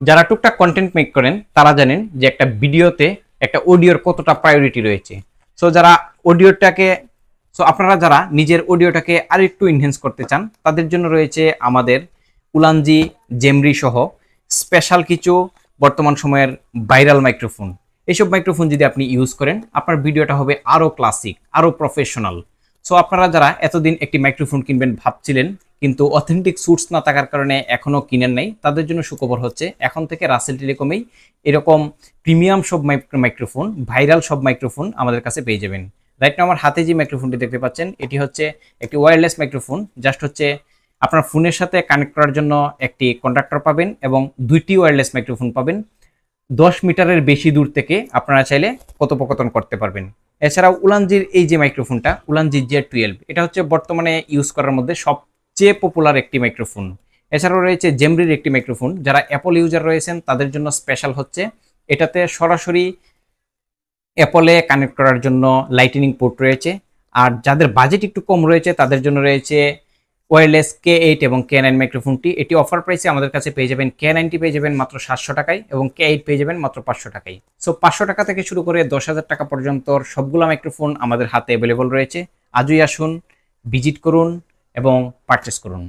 যারা টুকটাক content make করেন তারা জানেন যে একটা ভিডিওতে একটা অডিওর কতটা প্রায়োরিটি রয়েছে। সো যারা অডিওটাকে আপনারা যারা নিজের অডিওটাকে আরেকটু এনহ্যান্স করতে চান তাদের জন্য রয়েছে আমাদের উলানজি জেমরি সহ স্পেশাল কিছু বর্তমান সময়ের ভাইরাল মাইক্রোফোন। এইসব মাইক্রোফোন যদি আপনি ইউজ করেন আপনার ভিডিওটা হবে আরো ক্লাসিক, আরো প্রফেশনাল। সো আপনারা যারা এতদিন একটি মাইক্রোফোন কিনবেন ভাবছিলেন কিন্তু অথেন্টিক সুটস না থাকার কারণে এখনো কিনেন নাই, তাদের জন্য সুখবর হচ্ছে এখন থেকে রাসেল টেলিকমেই এরকম প্রিমিয়াম সব মাইক্রোফোন, ভাইরাল সব মাইক্রোফোন আমাদের কাছে পেয়ে যাবেন। রাইট নাও আমার হাতে যে মাইক্রোফোনটি দেখতে পাচ্ছেন এটি হচ্ছে একটি ওয়্যারলেস মাইক্রোফোন। জাস্ট হচ্ছে আপনার ফোনের সাথে কানেক্ট করার জন্য একটি কন্ডাক্টর পাবেন এবং দুইটি ওয়্যারলেস মাইক্রোফোন পাবেন। 10 মিটারের বেশি দূর থেকে আপনারা চাইলে কথোপকথন করতে পারবেন। এছাড়াও উলানজির এই যে মাইক্রোফোনটা উলানজি Z12, এটা হচ্ছে বর্তমানে ইউজ করার মধ্যে সবচেয়ে পপুলার একটি মাইক্রোফোন। এছাড়াও রয়েছে জেমরির একটি মাইক্রোফোন। যারা অ্যাপল ইউজার রয়েছেন তাদের জন্য স্পেশাল হচ্ছে এটাতে সরাসরি অ্যাপলে কানেক্ট করার জন্য লাইটনিং পোর্ট রয়েছে। আর যাদের বাজেট একটু কম রয়েছে তাদের জন্য রয়েছে ওয়্যারলেস K8 এবং K9 মাইক্রোফোনটি। এটি অফার প্রাইসে আমাদের কাছে পেয়ে যাবেন। K9 পেয়ে যাবেন মাত্র 700 টাকায় এবং K8 পেয়ে যাবেন মাত্র 500 টাকায়। সো 500 টাকা থেকে শুরু করে 10,000 টাকা পর্যন্ত সবগুলো মাইক্রোফোন আমাদের হাতে অ্যাভেলেবল রয়েছে। আজই আসুন, ভিজিট করুন এবং পারচেস করুন।